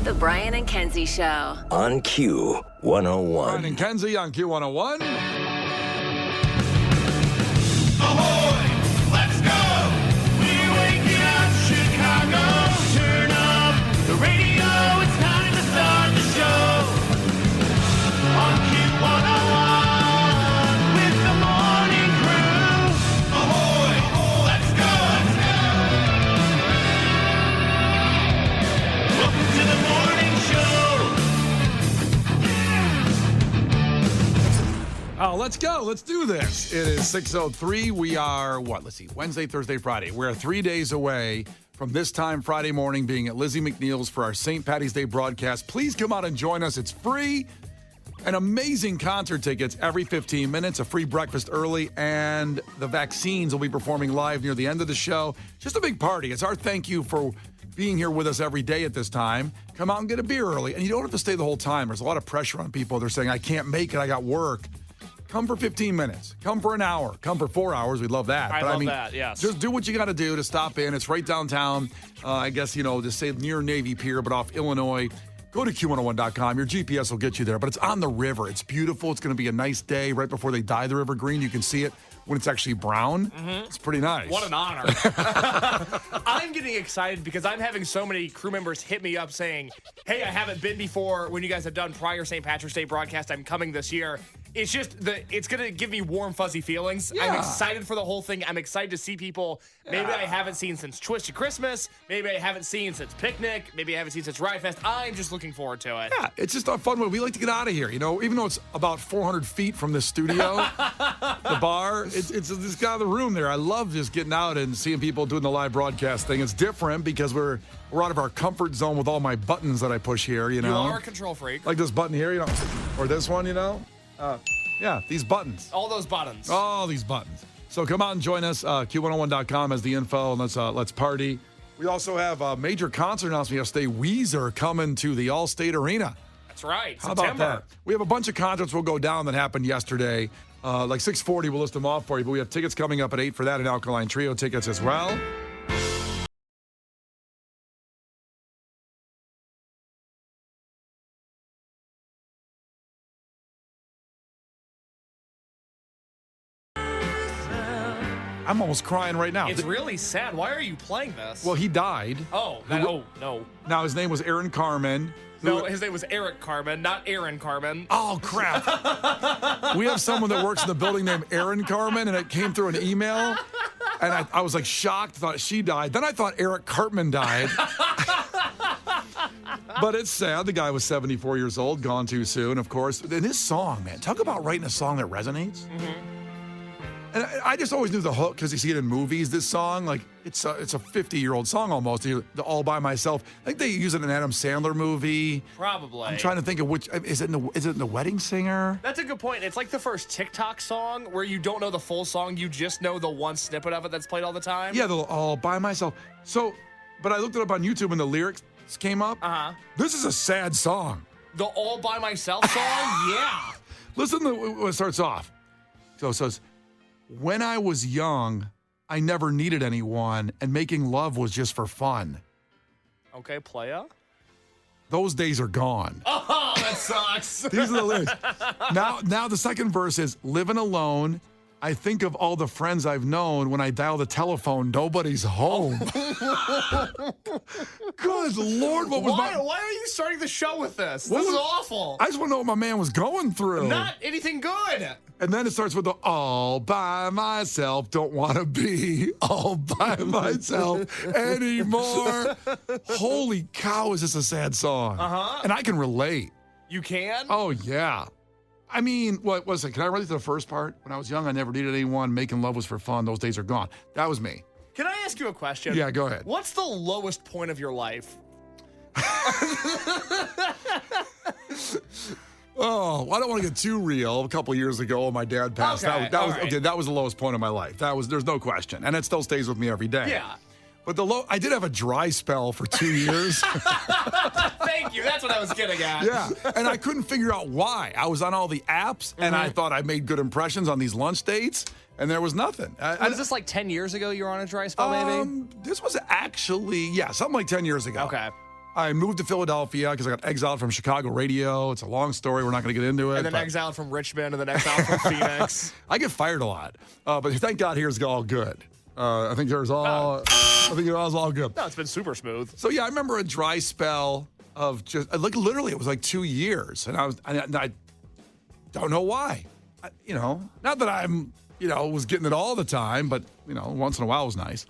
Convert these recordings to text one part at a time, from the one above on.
The Brian and Kenzie Show. On Q101. Brian and Kenzie on Q101. Ahoy! Let's go! We're waking up Chicago. Turn up the radio. It's time to start the show. On Q101 with the morning crew. Ahoy! Let's go! Welcome to the morning show. Oh, let's go. Let's do this. It is 6:03. We are, Wednesday, Thursday, Friday. We're 3 days away from this time Friday morning being at Lizzie McNeil's for our St. Patty's Day broadcast. Please come out and join us. It's free. And amazing concert tickets every 15 minutes, a free breakfast early, and the Vaccines will be performing live near the end of the show. Just a big party. It's our thank you for being here with us every day at this time. Come out and get a beer early. And you don't have to stay the whole time. There's a lot of pressure on people. They're saying, I can't make it. I got work. Come for 15 minutes. Come for an hour. Come for 4 hours. We'd love that. I love that, yes. Just do what you got to do to stop in. It's right downtown. I guess, just say near Navy Pier, but off Illinois. Go to Q101.com. Your GPS will get you there. But it's on the river. It's beautiful. It's going to be a nice day right before they dye the river green. You can see it when it's actually brown. Mm-hmm. It's pretty nice. What an honor. I'm getting excited because I'm having so many crew members hit me up saying, hey, I haven't been before when you guys have done prior St. Patrick's Day broadcast. I'm coming this year. It's just, it's going to give me warm, fuzzy feelings. Yeah. I'm excited for the whole thing. I'm excited to see people maybe I haven't seen since Twisted Christmas. Maybe I haven't seen since Picnic. Maybe I haven't seen since Rye Fest. I'm just looking forward to it. Yeah, it's just a fun one. We like to get out of here, even though it's about 400 feet from the studio, the bar. It's just out of the room there. I love just getting out and seeing people doing the live broadcast thing. It's different because we're out of our comfort zone with all my buttons that I push here, You are a control freak. Like this button here, or this one, Yeah, these buttons. All those buttons. All these buttons. So come out and join us. Q101.com has the info, and let's party. We also have a major concert announcement yesterday. Weezer coming to the Allstate Arena. That's right. How about that? We have a bunch of concerts will go down that happened yesterday. Like 6:40, we'll list them off for you. But we have tickets coming up at 8 for that, and Alkaline Trio tickets as well. I'm almost crying right now. It's really sad. Why are you playing this? Well, he died. Oh, no. Now, his name was Aaron Carmen. No, his name was Eric Carmen, not Aaron Carmen. Oh, crap. We have someone that works in the building named Aaron Carmen, and it came through an email. And I was like shocked, thought she died. Then I thought Eric Cartman died. But it's sad. The guy was 74 years old, gone too soon, of course. And his song, man, talk about writing a song that resonates. Mm-hmm. And I just always knew the hook because you see it in movies, this song. Like, it's a 50-year-old song almost, the All By Myself. I think they use it in an Adam Sandler movie. Probably. I'm trying to think of which. Is it in The Wedding Singer? That's a good point. It's like the first TikTok song where you don't know the full song. You just know the one snippet of it that's played all the time. Yeah, the All By Myself. So, but I looked it up on YouTube and the lyrics came up. Uh-huh. This is a sad song. The All By Myself song? Yeah. Listen to what it starts off. So it says, when I was young, I never needed anyone, and making love was just for fun. Okay, playa. Those days are gone. Oh, that sucks. These are the lyrics. Now the second verse is, living alone, I think of all the friends I've known. When I dial the telephone, nobody's home. Good Lord, what was Why are you starting the show with this? This is awful. I just want to know what my man was going through. Not anything good. And then it starts with the all by myself, don't want to be all by myself anymore. Holy cow, is this a sad song? Uh-huh. And I can relate. You can? Oh, yeah. I mean, what was it? Can I relate to the first part? When I was young, I never needed anyone. Making love was for fun. Those days are gone. That was me. Can I ask you a question? Yeah, go ahead. What's the lowest point of your life? Oh, I don't want to get too real. A couple years ago, my dad passed. Okay, That was the lowest point of my life. There's no question. And it still stays with me every day. Yeah. But I did have a dry spell for 2 years. Thank you. That's what I was getting at. Yeah. And I couldn't figure out why. I was on all the apps, and I thought I made good impressions on these lunch dates, and there was nothing. Was this like 10 years ago you were on a dry spell, maybe? This was actually, something like 10 years ago. Okay. I moved to Philadelphia because I got exiled from Chicago radio. It's a long story. We're not going to get into it. And then exiled from Richmond, and then exiled from Phoenix. I get fired a lot, but thank God here's all good. I think it was all good. No, it's been super smooth. So yeah, I remember a dry spell of just literally it was like 2 years, and I don't know why. Not that I'm was getting it all the time, but once in a while was nice.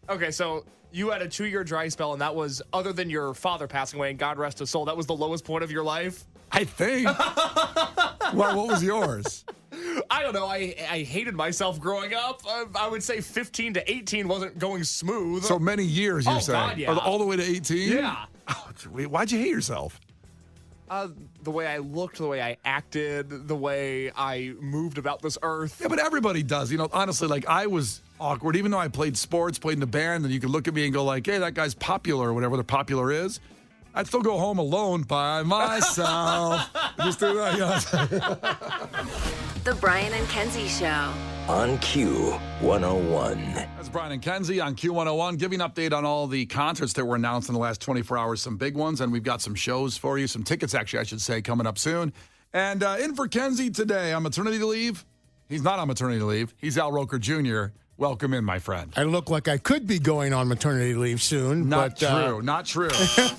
Okay, so you had a 2-year dry spell, and that was, other than your father passing away, and God rest his soul, that was the lowest point of your life? I think. Well, what was yours? I don't know. I hated myself growing up. I would say 15 to 18 wasn't going smooth. So many years, you're saying? God, yeah. All the way to 18? Yeah. Oh, why'd you hate yourself? The way I looked, the way I acted, the way I moved about this earth. Yeah, but everybody does. Honestly, like I was awkward, even though I played sports, played in the band, and you could look at me and go like, hey, that guy's popular or whatever the popular is. I'd still go home alone by myself. Just do that. The Brian and Kenzie Show. On Q101. That's Brian and Kenzie on Q101, giving an update on all the concerts that were announced in the last 24 hours, some big ones, and we've got some shows for you, some tickets, actually, I should say, coming up soon. And in for Kenzie today on maternity leave. He's not on maternity leave. He's Al Roker Jr. Welcome in, my friend. I look like I could be going on maternity leave soon. Not true. Not true.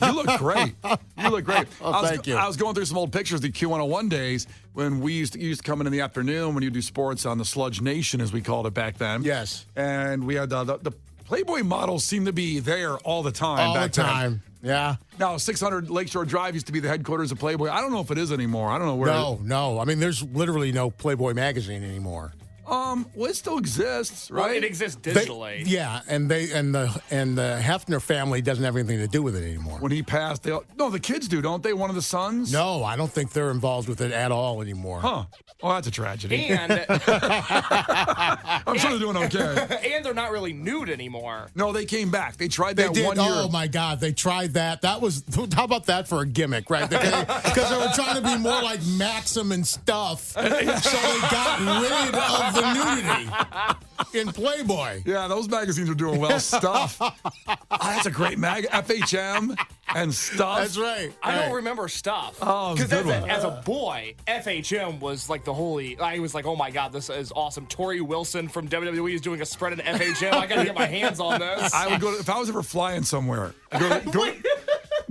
You look great. You look great. Thank you. I was going through some old pictures, the Q101 days, when we used to come in the afternoon when you do sports on the Sludge Nation, as we called it back then. Yes. And we had the Playboy models seem to be there all the time. All back the time. Then. Yeah. Now, 600 Lakeshore Drive used to be the headquarters of Playboy. I don't know if it is anymore. I don't know where. No. I mean, there's literally no Playboy magazine anymore. Well, it still exists, right? Well, it exists digitally. And the Hefner family doesn't have anything to do with it anymore. When he passed, the kids do, don't they? One of the sons? No, I don't think they're involved with it at all anymore. Huh. Well, that's a tragedy. And I'm sure they're doing okay. And they're not really nude anymore. No, they came back. They tried They that did. 1 year. Oh my God, they tried that. That was how about that for a gimmick, right? Because they were trying to be more like Maxim and stuff, so they got rid of the nudity in Playboy. Yeah, those magazines are doing well. Stuff. That's a great mag. FHM and Stuff. That's right. I don't remember Stuff. Oh, it was a Because good one. as a boy, FHM was like the holy. I was like, oh my God, this is awesome. Tori Wilson from WWE is doing a spread in FHM. I got to get my hands on this. I would go if I was ever flying somewhere. I'd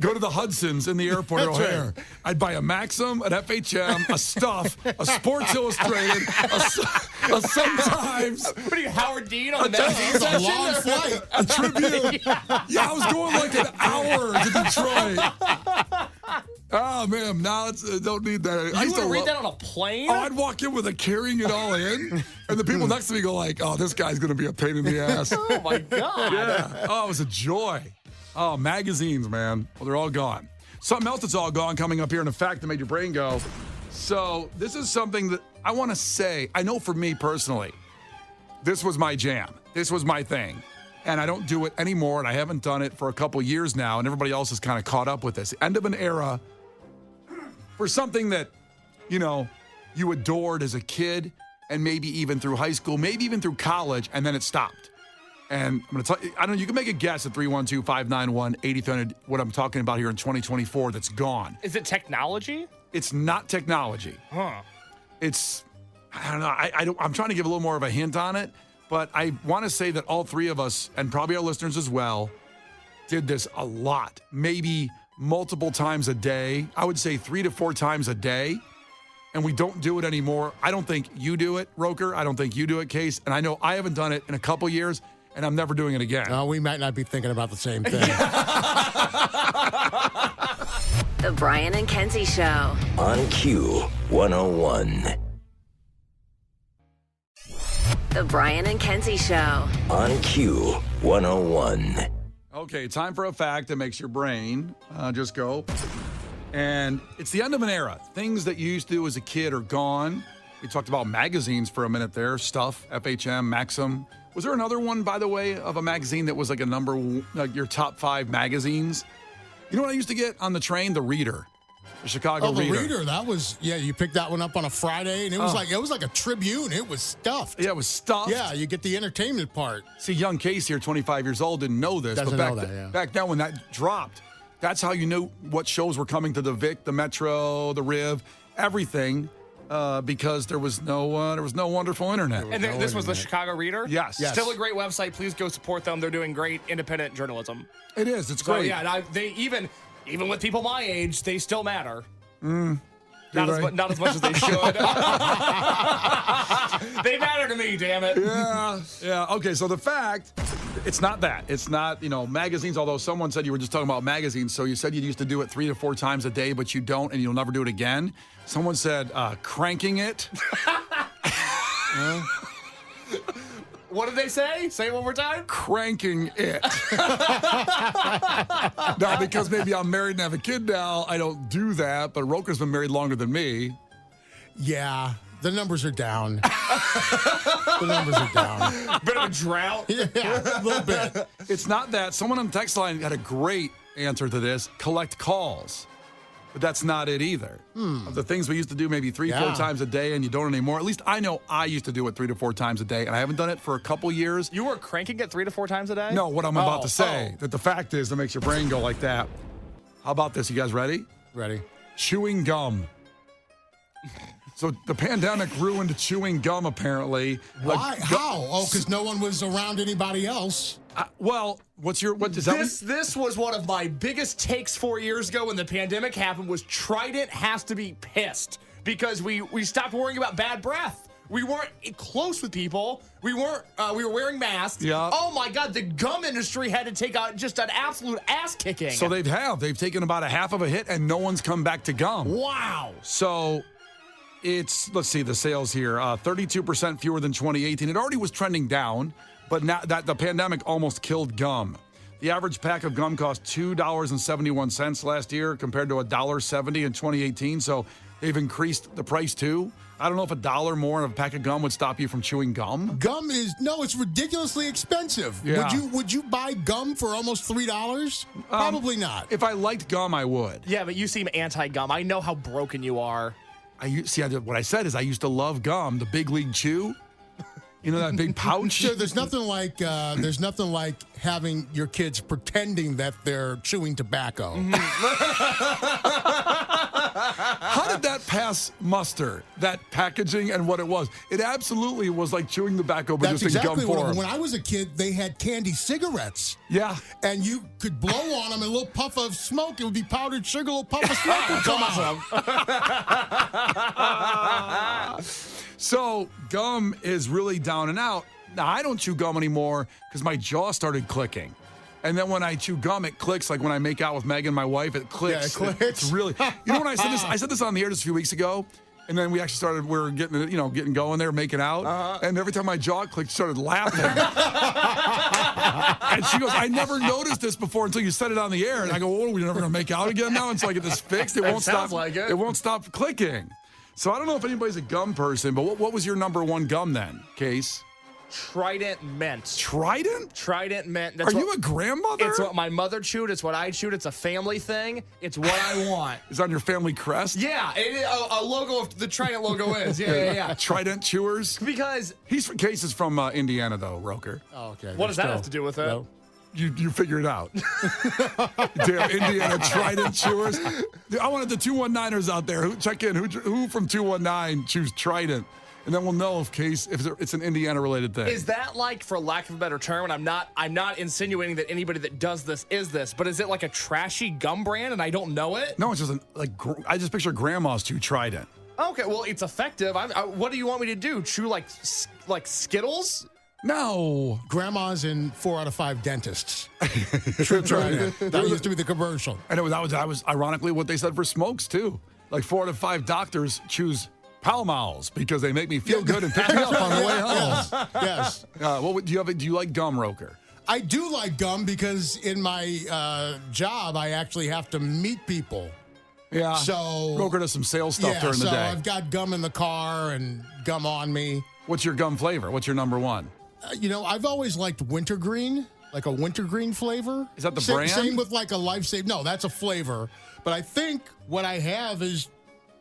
go to the Hudsons in the airport at That's O'Hare. right. I'd buy a Maxim, an FHM, a Stuff, a Sports Illustrated, a Sometimes, What are you, Howard Dean on the That was magazine a long section? flight. a Tribune. Yeah, I was going like an hour to Detroit. Oh man, now don't need that. I You used to would read love- that on a plane? Oh, I'd walk in with a carrying it all in, and the people next to me go like, "Oh, this guy's gonna be a pain in the ass." Oh my God. Yeah. Oh, it was a joy. Oh, magazines, man. Well, they're all gone. Something else that's all gone coming up here in a fact that made your brain go. So this is something that I want to say. I know for me personally, this was my jam. This was my thing. And I don't do it anymore, and I haven't done it for a couple years now, and everybody else is kind of caught up with this. End of an era for something that, you adored as a kid, and maybe even through high school, maybe even through college, and then it stopped. And I'm going to tell you, I don't know, you can make a guess at 312-591-8300 what I'm talking about here in 2024 that's gone. Is it technology? It's not technology. Huh. It's, I don't know, I'm trying to give a little more of a hint on it, but I want to say that all three of us, and probably our listeners as well, did this a lot, maybe multiple times a day. I would say 3 to 4 times a day. And we don't do it anymore. I don't think you do it, Roker. I don't think you do it, Case. And I know I haven't done it in a couple years, and I'm never doing it again. We might not be thinking about the same thing. The Brian and Kenzie Show. On Q101. The Brian and Kenzie Show. On Q101. Okay, time for a fact that makes your brain just go. And it's the end of an era. Things that you used to do as a kid are gone. We talked about magazines for a minute there. Stuff, FHM, Maxim. Was there another one, by the way, of a magazine that was like your top 5 magazines? You know what I used to get on the train? The Reader. The Chicago The Reader. Reader. That was, you picked that one up on a Friday, and it was like a Tribune. It was stuffed. Yeah, it was stuffed. Yeah, you get the entertainment part. See, young Case here, 25 years old, didn't know this. Doesn't but know that, yeah. back then when that dropped, That's how you knew what shows were coming to the Vic, the Metro, the Riv, everything, because there was no wonderful internet. And this was the Chicago Reader? Yes. Still a great website. Please go support them. They're doing great independent journalism. It is. It's So, great. yeah, and they even with people my age, they still matter. Not as much as they should. They matter to me, damn it. Yeah. Okay, so the fact, it's not that. It's not, magazines, although someone said you were just talking about magazines, so you said you used to do it 3 to 4 times a day, but you don't, and you'll never do it again. Someone said cranking it. What did they say? Say it one more time. Cranking it. Now, because maybe I'm married and have a kid now, I don't do that, but Roker's been married longer than me. Yeah, the numbers are down. The numbers are down. Bit of a drought. Yeah, a little bit. It's not that. Someone on the text line had a great answer to this. Collect calls. But that's not it either. Of the things we used to do maybe 3-4 times a day and you don't anymore. At least I know I used to do it 3 to 4 times a day, and I haven't done it for a couple years. You were cranking it 3 to 4 times a day? No, what I'm about to say, that the fact is that makes your brain go like that. How about this? You guys ready? Ready? Chewing gum. So the pandemic ruined chewing gum, apparently. Why? How? Oh, because no one was around anybody else. Well, what does that mean? This was one of my biggest takes 4 years ago when the pandemic happened was Trident has to be pissed because we stopped worrying about bad breath. We weren't close with people. We were wearing masks. Yeah. Oh my God, the gum industry had to take out just an absolute ass kicking. So they've taken about a half of a hit and no one's come back to gum. Wow. So let's see the sales here, 32% fewer than 2018. It already was trending down, but now that the pandemic almost killed gum. The average pack of gum cost $2.71 last year compared to $1.70 in 2018. So they've increased the price too. I don't know if $1 more of a pack of gum would stop you from chewing gum. Gum it's ridiculously expensive. Yeah. Would you buy gum for almost $3? Probably not. If I liked gum, I would. Yeah, but you seem anti-gum. I know how broken you are. What I said is I used to love gum, the Big League Chew. You know that big pouch? Sure, there's nothing like having your kids pretending that they're chewing tobacco. How did that pass muster, that packaging and what it was? It absolutely was like chewing tobacco, but That's just in exactly gum what. form. When I was a kid, they had candy cigarettes. Yeah. And you could blow on them, and a little puff of smoke, it would be powdered sugar, a little puff of smoke would come out. So gum is really down and out. Now, I don't chew gum anymore because my jaw started clicking. And then when I chew gum, it clicks. Like when I make out with Megan, my wife, it clicks. Yeah, it clicks. It's really. You know when I said this? I said this on the air just a few weeks ago. And then we actually started. We were getting going there, making out. And every time my jaw clicked, she started laughing. And she goes, "I never noticed this before until you said it on the air." And I go, "Oh, we're never gonna make out again now until I get this fixed. It won't sounds stop. like it. It won't stop clicking." So I don't know if anybody's a gum person, but what was your number one gum then, Case? Trident mint. Trident? Trident mint. Are you a grandmother? It's what my mother chewed. It's what I chewed. It's a family thing. It's what I want. Is on your family crest? Yeah, a logo of the Trident logo is. Yeah. Trident chewers? Because Case is from Indiana, though, Roker. Oh, okay. what does that have to do with it? No. You figure it out. Damn Indiana Trident chewers. I wanted the 219ers out there. Check in. Who from 219 choose Trident? And then we'll know if it's an Indiana related thing. Is that like, for lack of a better term, and I'm not insinuating that anybody that does this is this, but is it like a trashy gum brand and I don't know it? No, it's just I just picture grandma's chew Trident. Okay, well, it's effective. What do you want me to do? Chew like Skittles? No. Grandmas and 4 out of 5 dentists. Trident. That used to be the commercial. And that was ironically what they said for smokes too. Like 4 out of 5 doctors choose Pall Malls because they make me feel good and pick me up on the way home. Yes. Do you like gum, Roker? I do like gum because in my job, I actually have to meet people. Yeah. So Roker does some sales stuff during the day. I've got gum in the car and gum on me. What's your gum flavor? What's your number one? I've always liked wintergreen, like a wintergreen flavor. Is that the brand? Same with like a Lifesave. No, that's a flavor. But I think what I have is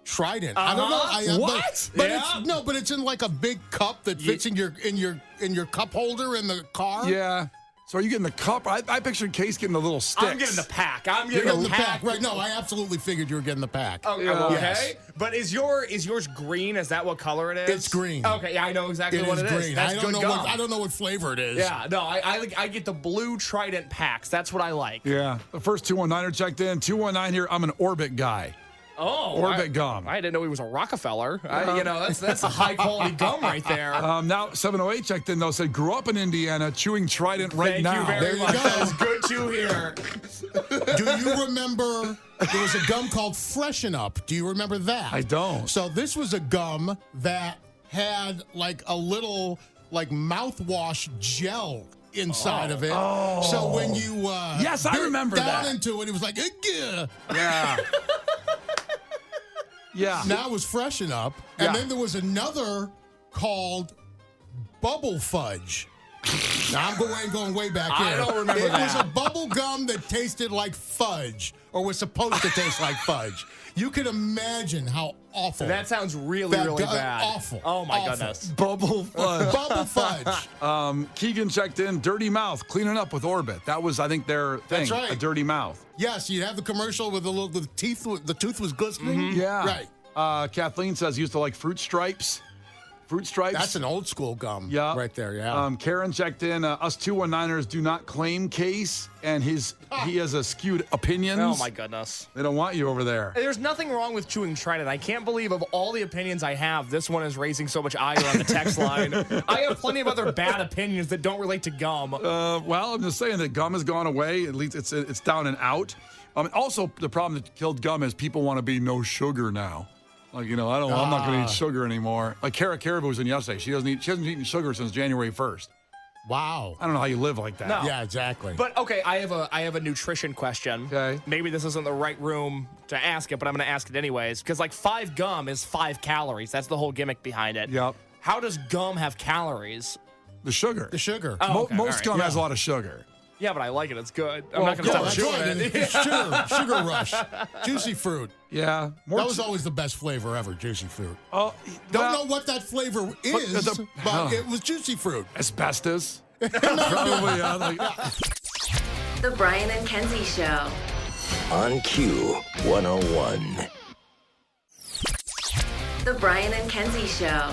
Trident. I don't know. What? But it's in like a big cup that fits in your cup holder in the car. Yeah. So are you getting the cup? I pictured Case getting the little sticks. I'm getting the pack. I'm You're getting getting the the pack. pack. Right. No, I absolutely figured you were getting the pack. Okay. Yes. But is yours green? Is that what color it is? It's green. Okay, yeah, I know exactly what it is. green. That's I don't good know gum. I don't know what flavor it is. Yeah, no, I get the blue Trident packs. That's what I like. Yeah. The first 219er checked in. 219 here. I'm an Orbit guy. Oh, Orbit gum. I didn't know he was a Rockefeller. That's a high quality gum right there. Now 708 checked in though. Said grew up in Indiana, chewing Trident right Thank now. you very There you much. go. That is good to hear. Do you remember there was a gum called Freshen Up? Do you remember that? I don't. So this was a gum that had like a little like mouthwash gel inside of it. Oh. So when you Yes, I bit remember down that. into it, it was like "Ugh." Yeah. Yeah. Now it was Freshen Up, and Yeah. then there was another called Bubble Fudge. Now I'm going way back here. I don't remember It was that. a bubble gum that tasted like fudge, or was supposed to taste like fudge. You can imagine how awful. That sounds really, That really gu- bad. awful. Oh my Awful. goodness. Bubble fudge. Bubble fudge. Keegan checked in. Dirty mouth, cleaning up with Orbit. That was, I think, their thing. That's right. A dirty mouth. Yes, you'd have the commercial with the teeth. The tooth was glistening. Yeah. Right. Kathleen says used to like Fruit Stripes. Fruit Stripes. That's an old school gum. Yeah. Right there. Yeah. Karen checked in. Us 219ers do not claim Case, and he has a skewed opinions. Oh my goodness. They don't want you over there. There's nothing wrong with chewing Trident. I can't believe of all the opinions I have, this one is raising so much ire on the text line. I have plenty of other bad opinions that don't relate to gum. Well, I'm just saying that gum has gone away. At least it's down and out. Also, the problem that killed gum is people want to be no sugar now. Like, I'm not going to eat sugar anymore. Like Kara Caribou was in yesterday. She hasn't eaten sugar since January 1st. Wow. I don't know how you live like that. No. Yeah, exactly. But okay, I have a nutrition question. Okay. Maybe this isn't the right room to ask it, but I'm going to ask it anyways. Because like 5 gum is 5 calories. That's the whole gimmick behind it. Yep. How does gum have calories? The sugar. the sugar. Oh, okay, Most all right. gum has a Yeah. lot of sugar. Yeah, but I like it. It's good. I'm Well, not going to yeah, stop That's chewing right. it. Sugar rush. Juicy fruit. Yeah. That was always the best flavor ever, juicy fruit. Oh, Don't know what that flavor is, but it was juicy fruit. asbestos. Probably. The Brian and Kenzie Show. On Q101. The Brian and Kenzie Show.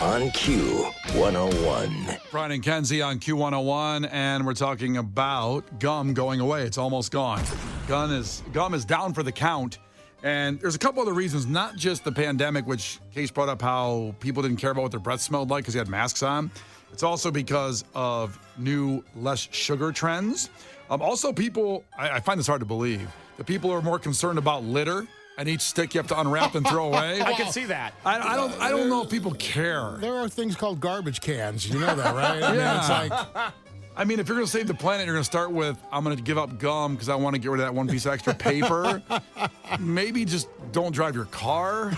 On Q101. Brian and Kenzie on Q101, and we're talking about gum going away. It's almost gone. Gum is down for the count. And there's a couple other reasons, not just the pandemic, which Case brought up how people didn't care about what their breath smelled like because they had masks on. It's also because of new, less sugar trends. Also, people, I find this hard to believe, that people are more concerned about litter and each stick you have to unwrap and throw away. I can see that. I don't know if people care. There are things called garbage cans. You know that, right? I mean, Yeah. it's like, I mean, if you're going to save the planet, you're going to start with, I'm going to give up gum because I want to get rid of that one piece of extra paper. Maybe just don't drive your car.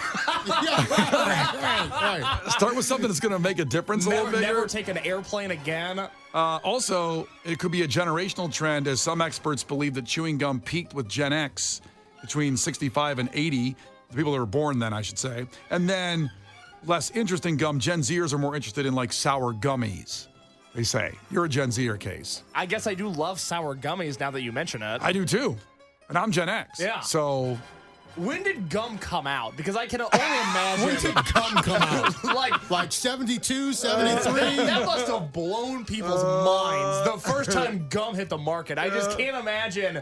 right. Start with something that's going to make a difference a little bit. Never take an airplane again. Also, it could be a generational trend, as some experts believe that chewing gum peaked with Gen X between 65 and 80, the people that were born then, I should say. And then, less interesting gum, Gen Zers are more interested in like sour gummies, they say. You're a Gen Zer, Case. I guess I do love sour gummies now that you mention it. I do too. And I'm Gen X. Yeah. So, When did gum come out? Because I can only imagine. When did gum come out? like 72, 73? that must have blown people's minds the first time gum hit the market. I just can't imagine.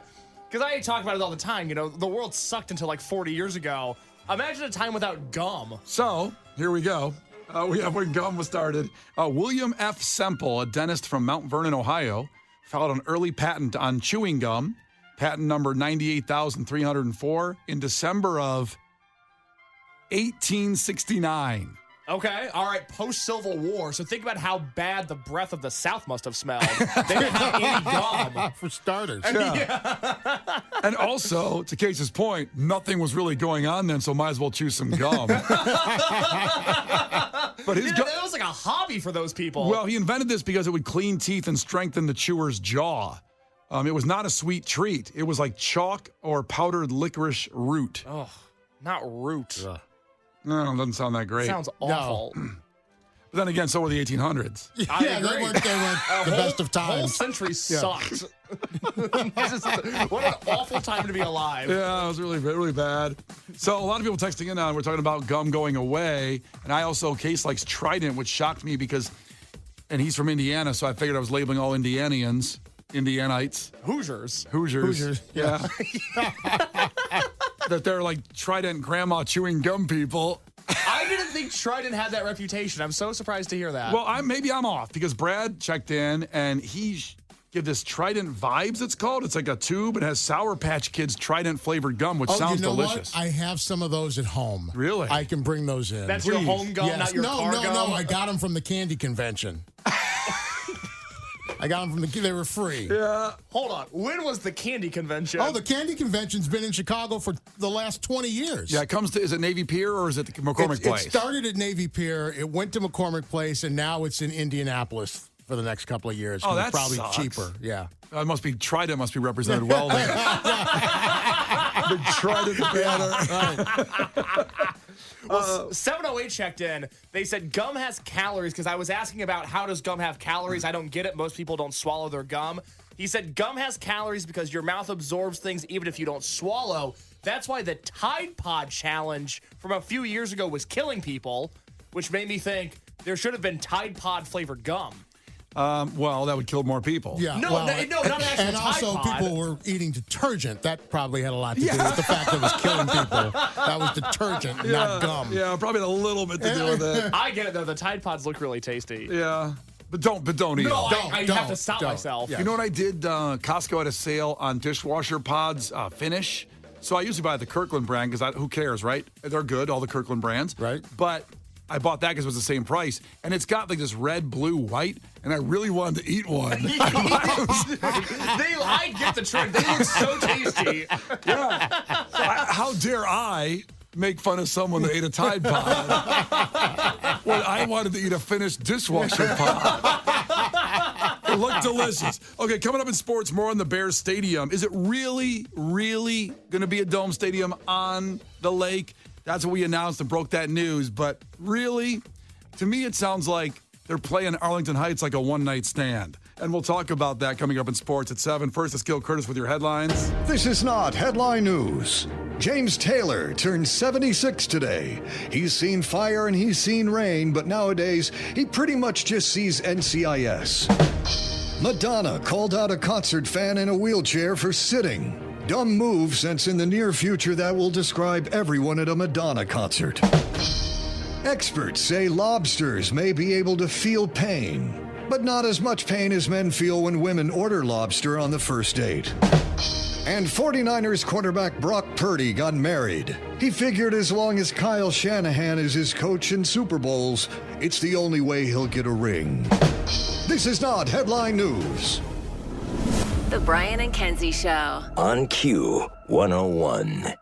Because I talk about it all the time. The world sucked until like 40 years ago. Imagine a time without gum. So, here we go. We have when gum was started. William F. Semple, a dentist from Mount Vernon, Ohio, filed an early patent on chewing gum, patent number 98,304, in December of 1869. Okay, all right, post-Civil War. So think about how bad the breath of the South must have smelled. They didn't have any gum. For starters. And also, to Case's point, nothing was really going on then, so might as well chew some gum. But his gum. That was like a hobby for those people. Well, he invented this because it would clean teeth and strengthen the chewer's jaw. It was not a sweet treat. It was like chalk or powdered licorice root. not root. No, it doesn't sound that great. Sounds awful. But then again, so were the 1800s. Yeah, they agree. weren't the best of Whole times. century sucked. What an awful time to be alive. Yeah, it was really, really bad. So a lot of people texting in on, we're talking about gum going away. And I also, Case likes Trident, which shocked me because, and he's from Indiana, so I figured I was labeling all Indianians, Indianites. Hoosiers. Hoosiers. Yeah. That they're like Trident grandma chewing gum people. I didn't think Trident had that reputation. I'm so surprised to hear that. Well, maybe I'm off because Brad checked in and he give this Trident Vibes, it's called. It's like a tube. It has Sour Patch Kids Trident flavored gum, which sounds delicious. What? I have some of those at home. Really? I can bring those in. That's your home gum, Yes. not your car gum? No, I got them from the candy convention. I got them from they were free. Yeah. Hold on. When was the candy convention? Oh, the candy convention's been in Chicago for the last 20 years. Yeah, it comes to, is it Navy Pier or is it the McCormick Place? It started at Navy Pier, it went to McCormick Place, and now it's in Indianapolis for the next couple of years. Oh, that's probably sucks. cheaper. Yeah. Trident must be represented well there. The Trident banner. Well, 708 checked in. They said gum has calories because I was asking about how does gum have calories. I don't get it. Most people don't swallow their gum. He said gum has calories because your mouth absorbs things even if you don't swallow. That's why the Tide Pod challenge from a few years ago was killing people, which made me think there should have been Tide Pod flavored gum. Well, that would kill more people. Yeah. No, not actually And Tide also, Pod. people were eating detergent. That probably had a lot to do with the fact that it was killing people. That was detergent, not gum. Yeah, probably had a little bit to do with it. I get it, though. The Tide Pods look really tasty. Yeah. But don't eat No, them. I have to stop don't. myself. Yeah. You know what I did? Costco had a sale on dishwasher pods, Finish. So I usually buy the Kirkland brand because who cares, right? They're good, all the Kirkland brands. Right. But I bought that because it was the same price. And it's got like this red, blue, white. And I really wanted to eat one. I get the trick. They look so tasty. Yeah. So how dare I make fun of someone that ate a Tide Pod when I wanted to eat a Finish dishwasher pod? It looked delicious. Okay, coming up in sports, more on the Bears Stadium. Is it really, really going to be a dome stadium on the lake? That's what we announced and broke that news. But really, to me, it sounds like they're playing Arlington Heights like a one-night stand. And we'll talk about that coming up in sports at 7. First, it's Gil Curtis with your headlines. This is not headline news. James Taylor turned 76 today. He's seen fire and he's seen rain, but nowadays he pretty much just sees NCIS. Madonna called out a concert fan in a wheelchair for sitting. Dumb move, since in the near future that will describe everyone at a Madonna concert. Experts say lobsters may be able to feel pain, but not as much pain as men feel when women order lobster on the first date. And 49ers quarterback Brock Purdy got married. He figured as long as Kyle Shanahan is his coach in Super Bowls, it's the only way he'll get a ring. This is not headline news. The Brian and Kenzie Show. On Q 101.